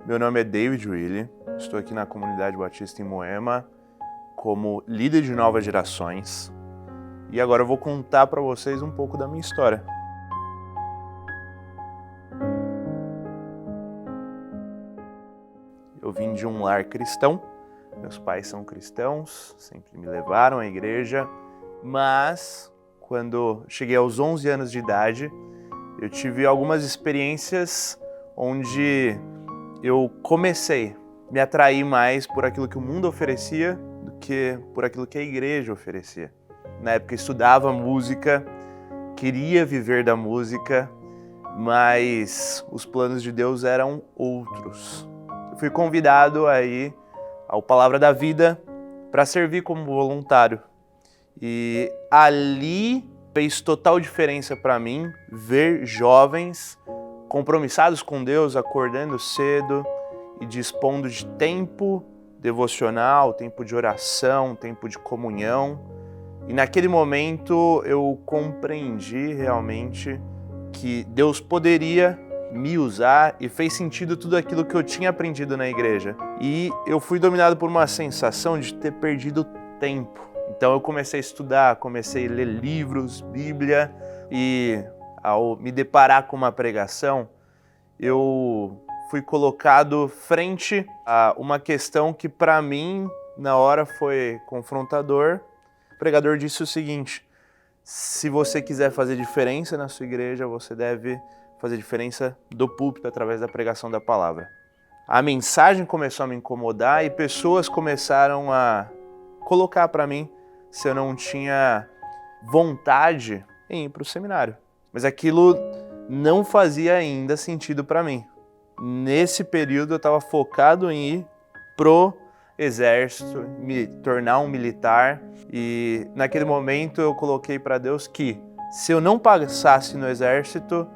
Meu nome é David Willi, estou aqui na Comunidade Batista em Moema como líder de novas gerações e agora eu vou contar para vocês um pouco da minha história. Eu vim de um lar cristão, meus pais são cristãos, sempre me levaram à igreja, mas quando cheguei aos 11 anos de idade, eu tive algumas experiências onde eu comecei a me atrair mais por aquilo que o mundo oferecia do que por aquilo que a igreja oferecia. Na época eu estudava música, queria viver da música, mas os planos de Deus eram outros. Eu fui convidado aí ao Palavra da Vida para servir como voluntário. E ali fez total diferença para mim ver jovens compromissados com Deus, acordando cedo e dispondo de tempo devocional, tempo de oração, tempo de comunhão. E naquele momento eu compreendi realmente que Deus poderia me usar e fez sentido tudo aquilo que eu tinha aprendido na igreja. E eu fui dominado por uma sensação de ter perdido tempo. Então eu comecei a estudar, comecei a ler livros, Bíblia, e ao me deparar com uma pregação, eu fui colocado frente a uma questão que para mim, na hora, foi confrontador. O pregador disse o seguinte: se você quiser fazer diferença na sua igreja, você deve fazer diferença do púlpito através da pregação da palavra. A mensagem começou a me incomodar e pessoas começaram a colocar para mim se eu não tinha vontade em ir para o seminário. Mas aquilo não fazia ainda sentido para mim. Nesse período eu estava focado em ir pro exército, me tornar um militar, e naquele momento eu coloquei para Deus que se eu não passasse no exército,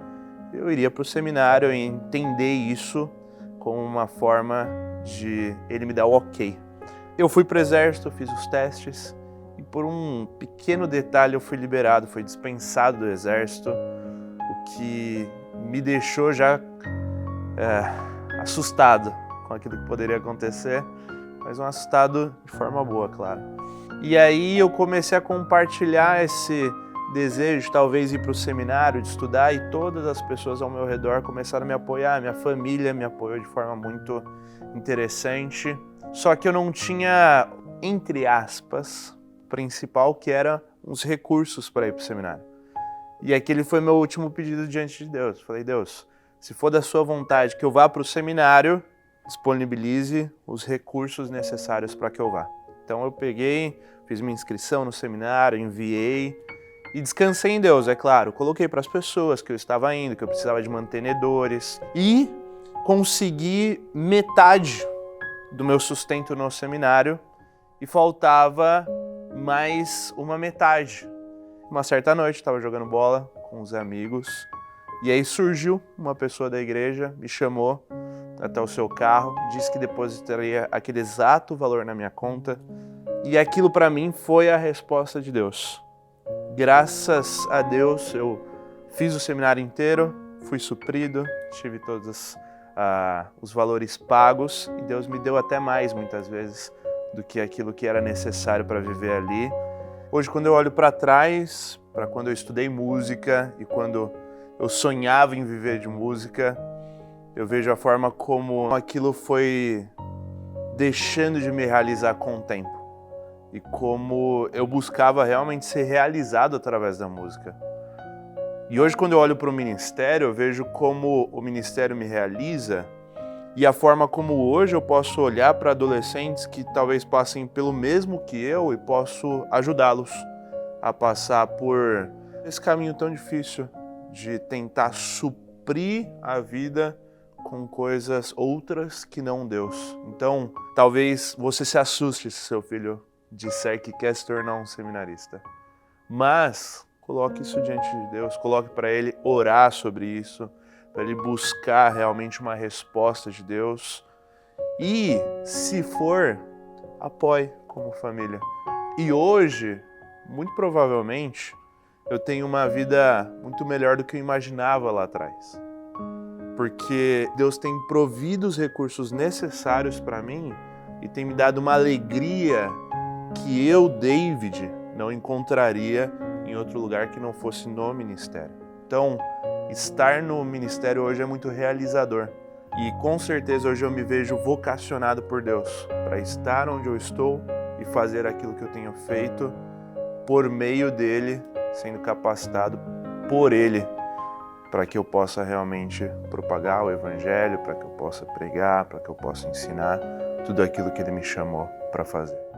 eu iria para o seminário e entender isso como uma forma de ele me dar o ok. Eu fui para o exército, fiz os testes e por um pequeno detalhe eu fui liberado, fui dispensado do exército, o que me deixou já assustado com aquilo que poderia acontecer, mas um assustado de forma boa, claro. E aí eu comecei a compartilhar esse desejo de talvez ir para o seminário, de estudar, e todas as pessoas ao meu redor começaram a me apoiar, minha família me apoiou de forma muito interessante. Só que eu não tinha, entre aspas, principal, que era os recursos para ir para o seminário. E aquele foi meu último pedido diante de Deus. Falei: Deus, se for da sua vontade que eu vá para o seminário, disponibilize os recursos necessários para que eu vá. Então eu peguei, fiz minha inscrição no seminário, enviei e descansei em Deus, é claro. Coloquei para as pessoas que eu estava indo, que eu precisava de mantenedores, e consegui metade do meu sustento no seminário e faltava mais uma metade. Uma certa noite, estava jogando bola com os amigos e aí surgiu uma pessoa da igreja, me chamou até o seu carro, disse que depositaria aquele exato valor na minha conta, e aquilo para mim foi a resposta de Deus. Graças a Deus eu fiz o seminário inteiro, fui suprido, tive todos os valores pagos e Deus me deu até mais muitas vezes do que aquilo que era necessário para viver ali. Hoje, quando eu olho para trás, para quando eu estudei música e quando eu sonhava em viver de música, eu vejo a forma como aquilo foi deixando de me realizar com o tempo e como eu buscava realmente ser realizado através da música. E hoje, quando eu olho para o ministério, eu vejo como o ministério me realiza e a forma como hoje eu posso olhar para adolescentes que talvez passem pelo mesmo que eu e posso ajudá-los a passar por esse caminho tão difícil de tentar suprir a vida com coisas outras que não Deus. Então, talvez você se assuste se seu filho disser que quer se tornar um seminarista. Mas coloque isso diante de Deus, coloque para ele orar sobre isso, para ele buscar realmente uma resposta de Deus. E, se for, apoie como família. E hoje, muito provavelmente, eu tenho uma vida muito melhor do que eu imaginava lá atrás. porque Deus tem provido os recursos necessários para mim e tem me dado uma alegria que eu, David, não encontraria em outro lugar que não fosse no ministério. Então, estar no ministério hoje é muito realizador. E com certeza hoje eu me vejo vocacionado por Deus para estar onde eu estou e fazer aquilo que eu tenho feito por meio dele, sendo capacitado por ele, para que eu possa realmente propagar o evangelho, para que eu possa pregar, para que eu possa ensinar tudo aquilo que ele me chamou para fazer.